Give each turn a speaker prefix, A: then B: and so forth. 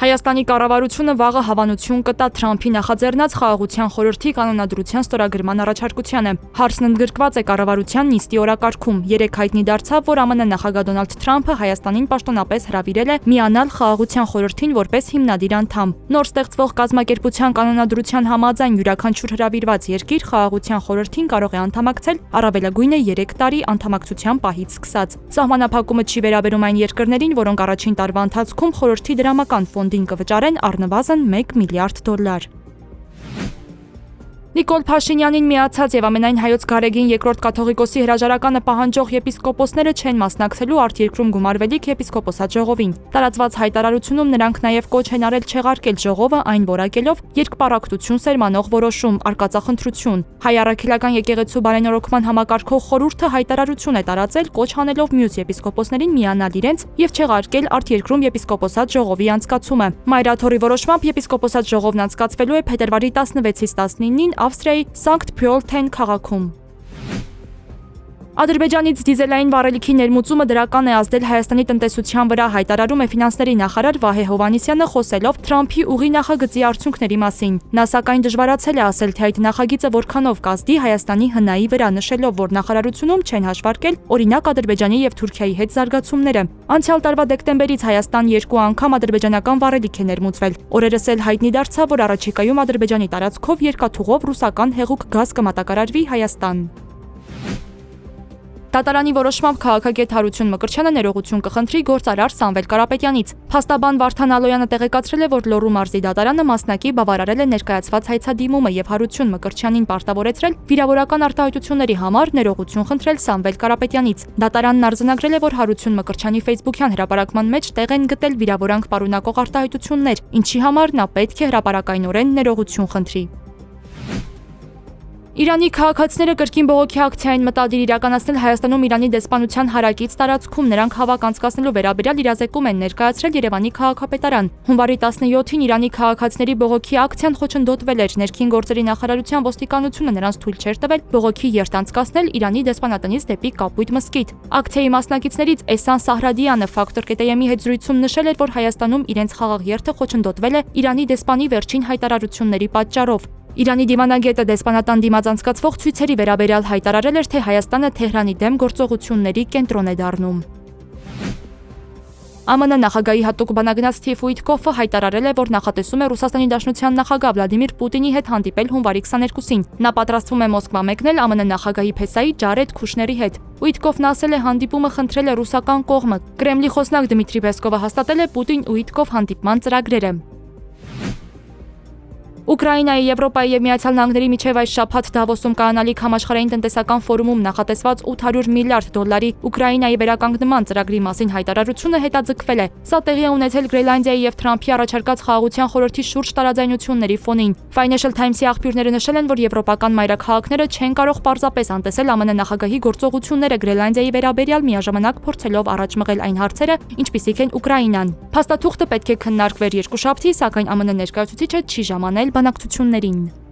A: Հայաստանի կառավարությունը վաղը հավանություն կտա Թրամփի նախաձեռնած խաղաղության խորհրդի կանոնադրության ստորագրման առաջարկությանը։ Հարցն ընդգրկված է կառավարության նիստի օրակարգում։ Երեկ հայտնի դարձավ, որ ԱՄՆ նախագահ Դոնալդ Թրամփը Հայաստանին պաշտոնապես հրավիրել է միանալ խաղաղության խորհրդին որպես հիմնադիր անդամ։ Նոր ստեղծվող կազմակերպության կանոնադրության համաձայն յուրաքանչյուր հրավիրված երկիր խաղաղության խորհրդին կարող է անդամակցել առավելագույնը 3 տարի անդամակցության պահից սկսած։ Սահմանափակումը չի վերաբերում այն երկրներին, որոնք առաջին տարվա ընթացքում խորհրդի դրամական ֆոնդին կվճարեն առնվազն $1 միլիարդ։ Նիկոլ Փաշինյանին միացած եւ ամենայն հայոց գարեգին երկրորդ կաթողիկոսի հրաժարականը պահանջող եպիսկոպոսները չեն մասնակցելու արտերկրում գումարվելիք եպիսկոպոսատ ժողովին։ Տարածված հայտարարությունում նրանք նաեւ կոչ են արել չեղարկել ժողովը այն որակելով երկպառակտություն սերմանող որոշում, արկածախնդրություն։ Հայ առաքելական եկեղեցու բարենորոգման համակարգող խորհուրդը հայտարարություն է տարածել կոչ անելով մյուս եպիսկոպոսներին միանալ իրենց եւ չեղարկել արտերկրում եպիսկոպոսատ ժողովի անցկացումը։ Մայրաթորի որոշմամբ եպիսկոպոսատ ժողովն անցկացվելու է փետրվարի 16-ից 19-ին Ավստրիայի Սանկտ Փյոլթեն քաղաքում։ Ադրբեջանից դիզելային վառելիքի ներմուծումը դրական է ազդել Հայաստանի տնտեսության վրա, հայտարարում է ֆինանսների նախարար Վահե Հովհաննիսյանը խոսելով Թրամփի ուղի նախագծի արդյունքների մասին։ Նա սակայն դժվարացել է ասել, թե այդ նախագիծը որքանով կազդի Հայաստանի հնայի վրա, նշելով, որ նախարարությունում չեն հաշվարկել օրինակ Ադրբեջանի եւ Թուրքիայի հետ զարգացումները։ Անցյալ տարվա դեկտեմբերից Հայաստան 2 անգամ ադրբեջանական վառելիք է ներմուծվել։ Օրերս էլ հայտնի դարձավ, որ առաջիկայում Ադրբեջանի տարածքով երկաթուղով ռուսական հեղուկ գազ կմատակարարվի Հայաստան։ Դատարանի որոշմամբ քաղաքագետ Հարություն Մկրտչյանը ներողություն կխնդրի գործարար Սամվել Կարապետյանից։ Փաստաբան Վարդան Ալոյանը տեղեկացրել է, որ Լոռու մարզի դատարանը մասնակի բավարարել է ներկայացված հայցադիմումը եւ Հարություն Մկրտչյանին պարտավորեցրել վիրավորական արտահայտությունների համար ներողություն խնդրել Սամվել Կարապետյանից։ Դատարանն արձանագրել է, որ Հարություն Մկրտչյանի Facebook-յան հրապարակման մեջ տեղ են գտել վիրավորանք պարունակող արտահայտություններ, ինչի համար նա պետք է հրապարակայնորեն ներողություն խնդրի։ Իրանի քաղաքացիները կրկին բողոքի ակցիա են մտադիր իրականացնել Հայաստանում Իրանի դեսպանության հարակից տարածքում։ Նրանք հավաք անցկացնելու վերաբերյալ իրազեկում են ներկայացրել Երևանի քաղաքապետարան։ Հունվարի 17-ին Իրանի քաղաքացիների բողոքի ակցիան խոչընդոտվել էր։ Ներքին գործերի նախարարության ոստիկանությունը նրանց թույլ չէր տվել բողոքի երթ անցկացնել Իրանի դեսպանատնից դեպի Կապույտ մզկիթ։ Ակցիայի մասնակիցներից Էսան Սահրադյանը Ֆակտոր կետայեմի հետ զրույցում նշել էր, որ Հայաստանում իրենց խաղաղ երթը խոչընդոտվել է Իրանի դեսպանի վերջին հայտարարությունների պատճառով։ Իրանի դիվանագետը դեսպանատան դիմաց անցկացվող ցույցերի վերաբերյալ հայտարարել էր, թե Հայաստանը Թեհրանի դեմ գործողությունների կենտրոն է դառնում։ ԱՄՆ նախագահի հատուկ բանագնաց Սթիվ Ուիթկոֆը հայտարարել է, որ նախատեսում է Ռուսաստանի Դաշնության նախագահ Վլադիմիր Պուտինի հետ հանդիպել հունվարի 22-ին։ Նա պատրաստվում է Մոսկվա մեկնել ԱՄՆ նախագահի փեսայի Ջարեդ Քուշների հետ։ Ուիթկոֆն ասել է, հանդիպումը խնդրել է ռուսական կողմը։ Կրեմլի խոսնակ Դմիտրի Պեսկովը հաստատել է Պուտին-Ուիթկոֆ հանդիպման ծրագրերը։ Ուկրաինայի, Եվրոպայի եւ Միացյալ Նահանգների միջև այս շաբաթ Դավոսում կայանալիք համաշխարհային տնտեսական ֆորումում նախատեսված $800 միլիարդ Ուկրաինայի վերականգնման ծրագրի մասին հայտարարությունը հետաձգվել է։ Սա տեղի է ունեցել Գրենլանդիայի եւ Թրամփի առաջարկած խաղաղության խորհրդի շուրջ տարաձայնությունների ֆոնին։ Financial Times-ի աղբյուրները նշել են, որ եվրոպական մայրաքաղաքները չեն կարող պարզապես անտեսել ԱՄՆ նախագահի գործողությունները Գրենլանդիայի վերաբերյալ, միաժամանակ փորձելով առաջ մղել այն հարցերը, ինչպիսիք են Ուկրաինան։ Փաստաթուղթը պետք է քննարկվեր երկուշաբթի, սակայն ԱՄՆ ներկայացուցիչը չի ժամանել բանակցություններին։